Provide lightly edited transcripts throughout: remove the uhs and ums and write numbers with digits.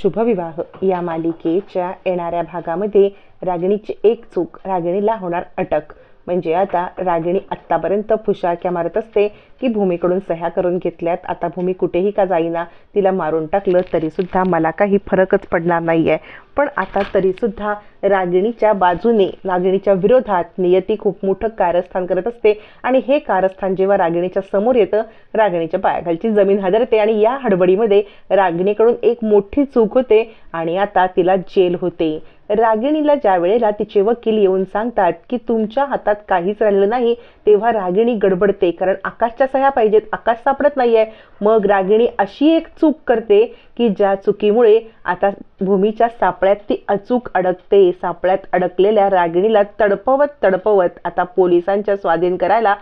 शुभविवाह या मालिकेच्या येणाऱ्या भागामध्ये रागिणीची एक चूक, रागिणीला होणार अटक. म्हणजे आता रागिणी आत्तापर्यंत फुशारक्या मारत असते की भूमीकडून सह्या करून घेतल्यात, आता भूमी कुठेही का जाईना, तिला मारून टाकलं तरीसुद्धा मला काही फरकच पडणार नाही आहे. पण आता तरीसुद्धा रागिणीच्या बाजूने, रागिणीच्या विरोधात नियती खूप मोठं कारस्थान करत असते. आणि हे कारस्थान जेव्हा रागिणीच्या समोर येतं, रागिणीच्या पायाखालची जमीन हादरते आणि या हडबडीमध्ये रागिणीकडून एक मोठी चूक होते आणि आता तिला जेल होते. रागिणीला ज्या वेळेला तिचे वकील येऊन सांगतात की तुमच्या हातात काहीच राहिलं नाही, तेव्हा रागिणी गडबडते, कारण आकाशच्या सह्या पाहिजेत, आकाश सापडत नाहीये. मग रागिणी अशी एक चूक करते की ज्या चुकीमुळे आता भूमीच्या सापळ्यात ती अचूक अडकते. सापळ्यात अडकलेल्या रागिणीला तडपवत तडपवत आता पोलिसांच्या स्वाधीन करायला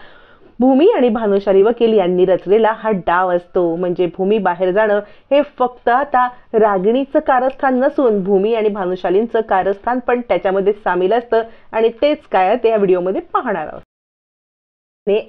भूमी आणि भानुशाली वकील यांनी रचलेला हा डाव असतो. म्हणजे भूमी बाहेर जाणं हे फक्त आता रागिणीचं कारस्थान नसून भूमी आणि भानुशालींचं कारस्थान पण त्याच्यामध्ये सामील असतं. आणि तेच काय ते या व्हिडिओमध्ये पाहणार आहोत.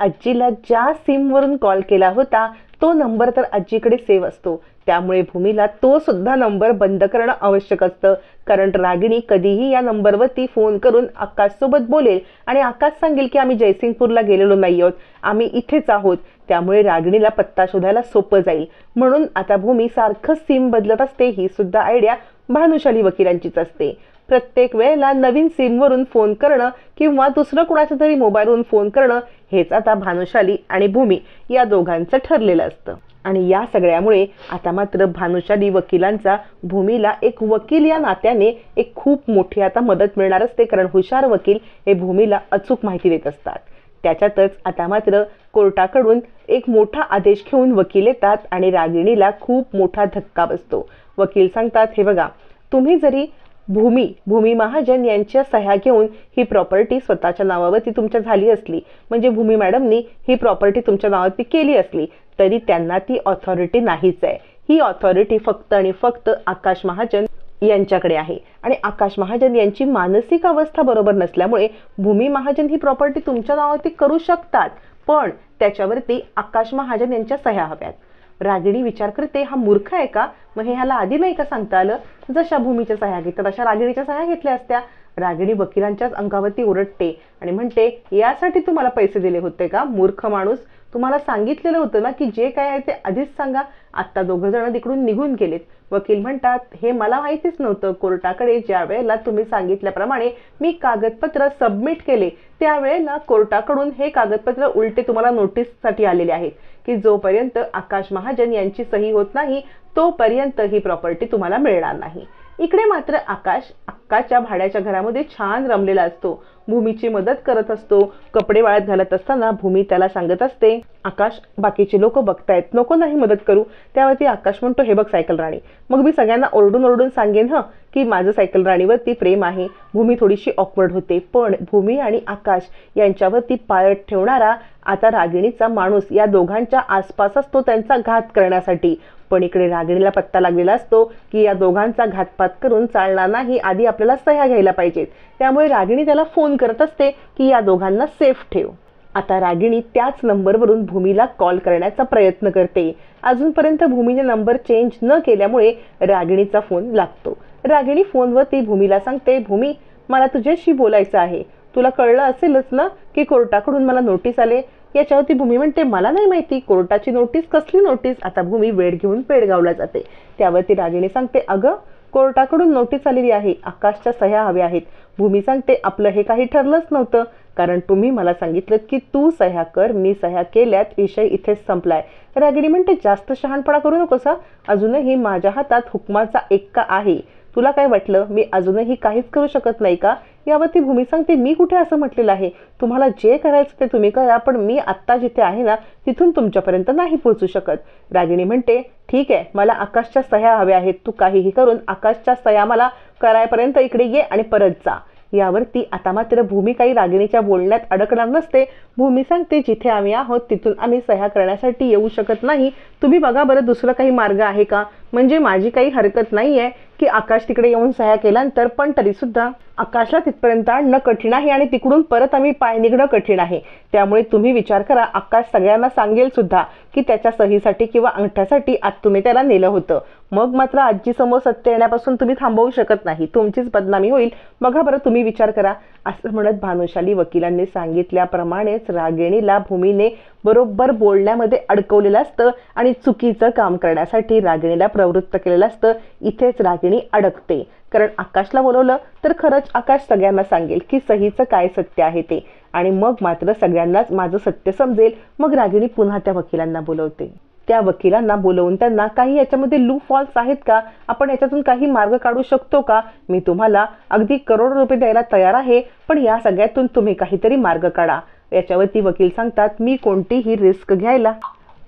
आजीला ज्या सिमवरून कॉल केला होता तो नंबर तर आजीकडे सेव्ह असतो, त्यामुळे भूमीला तो सुद्धा नंबर बंद करणं आवश्यक असतं. कारण रागिणी कधीही या नंबरवरती फोन करून आकाशसोबत बोलेल आणि आकाश सांगेल की आम्ही जयसिंगपूरला गेलेलो नाही आहोत, आम्ही इथेच आहोत. त्यामुळे रागिणीला पत्ता शोधायला सोपं जाईल. म्हणून आता भूमी सारखं सिम बदलत असते. ही सुद्धा आयडिया भानुशाली वकिलांचीच असते. प्रत्येक वेळेला नवीन सिमवरून फोन करणं किंवा दुसरं कुणाच्या तरी मोबाईलवरून फोन करणं हेच आता भानुशाली आणि भूमी या दोघांचं ठरलेलं असतं. आणि या सगळ्यामुळे आता मात्र भानुशाली वकिलांचा भूमीला एक वकील या नात्याने एक खूप मोठी आता मदत मिळणार असते. कारण हुशार वकील हे भूमीला अचूक माहिती देत असतात. त्याच्यातच आता मात्र कोर्टाकडून एक मोठा आदेश घेऊन वकील येतात आणि रागिणीला खूप मोठा धक्का बसतो. वकील सांगतात, हे बघा, तुम्ही जरी भूमी महाजन यांच्या सह्या घेऊन ही प्रॉपर्टी स्वतःच्या नावावरती तुमच्या झाली असली, म्हणजे भूमी मॅडमनी ही प्रॉपर्टी तुमच्या नावावरती केली असली, तरी त्यांना ती ऑथॉरिटी नाहीच आहे. ही ऑथॉरिटी फक्त आणि फक्त आकाश महाजन यांच्याकडे आहे. आणि आकाश महाजन यांची मानसिक अवस्था बरोबर नसल्यामुळे भूमी महाजन ही प्रॉपर्टी तुमच्या नावावरती करू शकतात, पण त्याच्यावरती आकाश महाजन यांच्या सह्या हव्यात. रागिणी विचार करते, हा मूर्ख आहे का? मग हे ह्याला आधी नाही का सांगता आलं? जशा भूमीच्या सह्या घेतात तशा रागिणीच्या सह्या घेतल्या असत्या. रागिणी वकिलांच्याच अंगावरती ओरडते आणि म्हणते, यासाठी तुम्हाला पैसे दिले होते का मूर्ख माणूस? तुम्हाला सांगितलेलं होतं ना की जे काय आहे ते आधीच सांगा. आत्ता दोघं जण तिकडून निघून गेलेत. वकील म्हणतात, हे मला माहितीच नव्हतं. कोर्टाकडे ज्या वेळेला तुम्ही सांगितल्याप्रमाणे मी कागदपत्र सबमिट केले त्यावेळेला कोर्टाकडून हे कागदपत्र उलटे तुम्हाला नोटीससाठी आलेले आहेत की जोपर्यंत आकाश महाजन यांची सही होत नाही तोपर्यंत ही प्रॉपर्टी तुम्हाला मिळणार नाही. इकडे मात्र आकाश अक्काच्या भाड्याच्या घरामध्ये छान रमलेला असतो. भूमीची मदत करत असतो. कपडे वाळत घालत असताना भूमी त्याला सांगत असते, आकाश, बाकीचे लोक बघतायत, नको नाही मदत करू. त्यावरती आकाश म्हणतो, हे बघ सायकल राणी, मग मी सगळ्यांना ओरडून ओरडून सांगेन की माझं सायकल राणीवरती प्रेम आहे. भूमी थोडीशी ऑकवर्ड होते, पण भूमी आणि आकाश यांच्यावरती पाळत ठेवणारा आता रागिणीचा माणूस या दोघांच्या आसपास असतो त्यांचा घात करण्यासाठी. पण इकडे रागिणीला पत्ता लागलेला असतो की या दोघांचा घातपात करून चालणार नाही, आधी आपल्याला सह्या घ्यायला पाहिजेत. त्यामुळे रागिणी त्याला फोन करत असते की या दोघांना सेफ ठेव. आता रागिणी त्याच नंबरवरून भूमीला कॉल करण्याचा प्रयत्न करते. अजूनपर्यंत भूमीने नंबर चेंज न केल्यामुळे रागिणीचा फोन लागतो. रागिणी फोनवरती भूमीला सांगते, भूमी, मला तुझ्याशी बोलायचं आहे. तुला कळलं असेलच ना की कोर्टाकडून मला नोटीस आले. याच्यावरती भूमी म्हणते, मला नाही माहिती. कोर्टाची नोटीस? कसली नोटीस? आता भूमी वेळ घेऊन पेडगावला जाते. त्यावरती रागिणी सांगते, अगं, कोर्टाकडून नोटीस आलेली आहे, आकाशच्या सह्या हव्या आहेत. भूमी सांगते, आपलं हे काही ठरलंच नव्हतं, कारण तुम्ही मला सांगितलं की तू सह्या कर, मी सह्या केल्यात, विषय इथेच संपलाय. रागिणी म्हणते, जास्त शहाणपणा करू नकोस. अजूनही माझ्या हातात हुकमाचा एक्का आहे. तुला काय वाटलं मी अजूनही काहीच करू शकत नाही का? यावरती भूमी सांगते, मी कुठे असं म्हटलेलं आहे? तुम्हाला जे करायचं ते तुम्ही करा, पण मी आत्ता जिथे आहे ना तिथून तुमच्यापर्यंत नाही पोहोचू शकत. रागिणी म्हणते, ठीक आहे, मला आकाशच्या सह्या हव्या आहेत. तू काहीही करून आकाशच्या सह्या मला करायपर्यंत इकडे ये आणि परत जा. यावरती आता मात्र भूमी काही रागिणीच्या बोलण्यात अडकणार नसते. भूमी सांगते, जिथे आम्ही आहोत तिथून आम्ही सह्या करण्यासाठी येऊ शकत नाही. तुम्ही बघा बरं दुसरा काही मार्ग आहे का? म्हणजे माझी काही हरकत नाही आहे की आकाश तिकडे येऊन सह्या केल्यानंतर पण तरी सुद्धा आकाशला तिथपर्यंत आणणं कठीण आहे आणि तिकडून परत आम्ही पाय निघणं कठीण आहे. त्यामुळे तुम्ही विचार करा, आकाश सगळ्यांना सांगेल सुद्धा की त्याच्या सहीसाठी किंवा अंगठ्यासाठी आज तुम्ही त्याला नेलं होतं. मग मात्र आजी समोर सत्य येण्यापासून तुम्ही थांबवू शकत नाही, तुमचीच बदनामी होईल. बघा बरं तुम्ही विचार करा. असं म्हणत भानुशाली वकिलांनी सांगितल्याप्रमाणेच रागिणीला भूमीने बरोबर बोलण्यामध्ये अडकवलेलं असतं आणि चुकीचं काम करण्यासाठी रागिणीला प्रवृत्त केलेलं असतं. इथेच रागिणी अडकते, कारण आकाशला बोलवलं तर खरंच आकाश सगळ्यांना सांगेल की सहीचं काय सत्य आहे ते, आणि मग मात्र सगळ्यांनाच माझं सत्य समजेल. मग रागिणी पुन्हा त्या वकिलांना बोलवते. त्या वकिलांना बोलवून त्यांना काही याच्यामध्ये लूप फॉल्स आहेत का, आपण याच्यातून काही मार्ग काढू शकतो का, मी तुम्हाला अगदी करोड रुपये द्यायला तयार आहे, पण या सगळ्यातून तुम्ही काहीतरी मार्ग काढा. याच्यावरती वकील सांगतात मी कोणतीही रिस्क घ्यायला.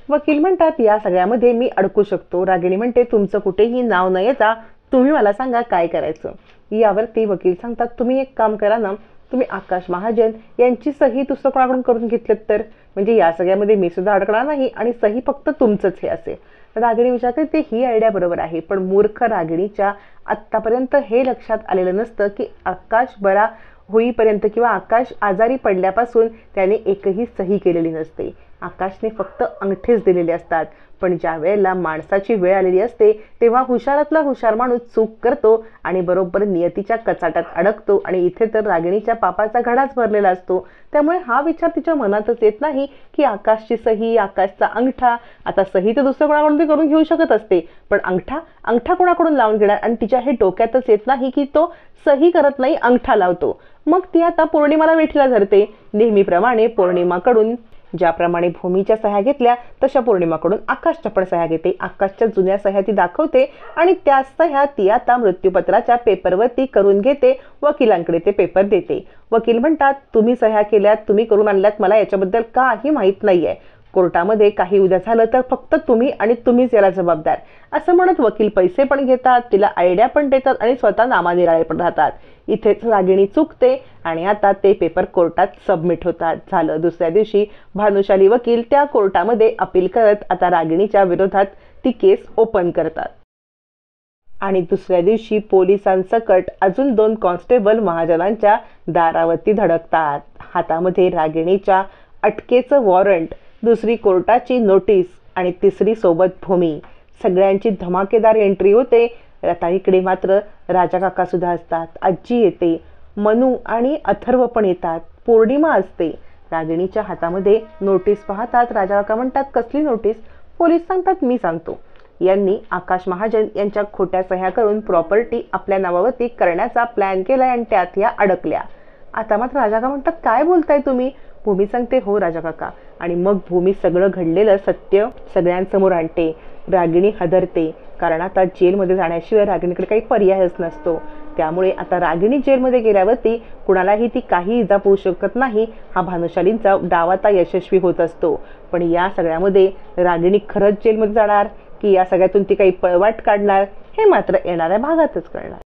वकील म्हणतात या सगळ्यामध्ये मी अडकू शकतो. रागिणी म्हणते तुमचं कुठेही नाव न येता तुम्ही मला सांगा काय करायचं. यावरती वकील सांगतात तुम्ही एक काम करा ना, तुम्ही आकाश महाजन यांची सही दुसरं कोणाकडून करून घेतलेत तर, म्हणजे या सगळ्यामध्ये मी सुद्धा अडकणार नाही आणि सही फक्त तुमचंच हे असेल. रागिणी विचार करते ही आयडिया बरोबर आहे, पण मूर्ख रागिणीच्या आत्तापर्यंत हे लक्षात आलेलं नसतं की आकाश बरा होईपर्यंत किंवा आकाश आजारी पडल्यापासून त्याने एकही सही केलेली नसते. आकाशने फक्त अंगठेच दिलेले असतात. पण ज्या वेळेला माणसाची वेळ आलेली असते तेव्हा हुशारातला हुशार माणूस चूक करतो आणि बरोबर नियतीच्या कचाट्यात अडकतो, आणि इथे तर रागिणीच्या पापाचा घडाच भरलेला असतो. त्यामुळे हा विचार तिच्या मनातच येत नाही की आकाशची सही, आकाशचा अंगठा, आता सही तर दुसऱ्या कोणाकडून ती करून घेऊ शकत असते, पण अंगठा कोणाकडून लावून घेणार, आणि तिच्या हे डोक्यातच येत नाही की तो सही करत नाही, अंगठा लावतो. मग ती आता पौर्णिमाला वेठीला धरते. नेहमीप्रमाणे पौर्णिमाकडून ज्याप्रमाणे भूमीच्या सह्या घेतल्या तशा पौर्णिमाकडून आकाशच्या पण सह्या घेते. आकाशच्या जुन्या सह्या ती दाखवते आणि त्या सह्या ती आता मृत्यूपत्राच्या पेपरवरती करून घेते. वकिलांकडे ते पेपर देते. वकील म्हणतात तुम्ही सह्या केल्यात, तुम्ही करून आणल्यात, मला याच्याबद्दल काही माहीत नाहीये. कोर्टामध्ये काही उद्या झालं तर फक्त तुम्ही आणि तुम्हीच याला जबाबदार. असं म्हणत वकील पैसे पण घेतात, तिला आयडिया पण देतात आणि स्वतः नामानिराळे पण राहतात. इथेच रागिणी चुकते आणि आता ते पेपर कोर्टात सबमिट होतात. झालं. दुसऱ्या दिवशी भानुशाली वकील त्या कोर्टामध्ये अपील करत आता रागिणीच्या विरोधात ती केस ओपन करतात. आणि दुसऱ्या दिवशी पोलिसांसकट अजून 2 कॉन्स्टेबल महाजनांच्या दारावरती धडकतात. हातामध्ये रागिणीच्या अटकेचं वॉरंट, दुसरी कोर्टाची नोटीस आणि तिसरी सोबत भूमी. सगळ्यांची धमाकेदार एंट्री होते. आता इकडे मात्र राजा काका सुद्धा असतात, आजी येते, मनू आणि अथर्व पण येतात, पौर्णिमा असते. रागिणीच्या हातामध्ये नोटीस पाहतात. राजा काका म्हणतात कसली नोटीस. पोलीस सांगतात मी सांगतो. यांनी आकाश महाजन यांच्या खोट्या सह्या करून प्रॉपर्टी आपल्या नावावरती करण्याचा प्लॅन केलाय आणि त्यात या अडकल्या. आता मात्र राजा काका म्हणतात काय बोलताय तुम्ही. भूमी सांगते हो राजा काका. आणि मग भूमी सगळं घडलेलं सत्य सगळ्यांसमोर आणते. रागिणी हदरते, कारण आता जेलमध्ये जाण्याशिवाय रागिणीकडे काही पर्यायच नसतो. त्यामुळे आता रागिणी जेलमध्ये गेल्यावरती कुणालाही ती काही इजा पोहोचू शकत नाही. हा भानुशालींचा डाव आता यशस्वी होत असतो. पण या सगळ्यामध्ये रागिणी खरंच जेलमध्ये जाणार की या सगळ्यातून ती काही पळवाट काढणार हे मात्र येणाऱ्या भागातच कळणार.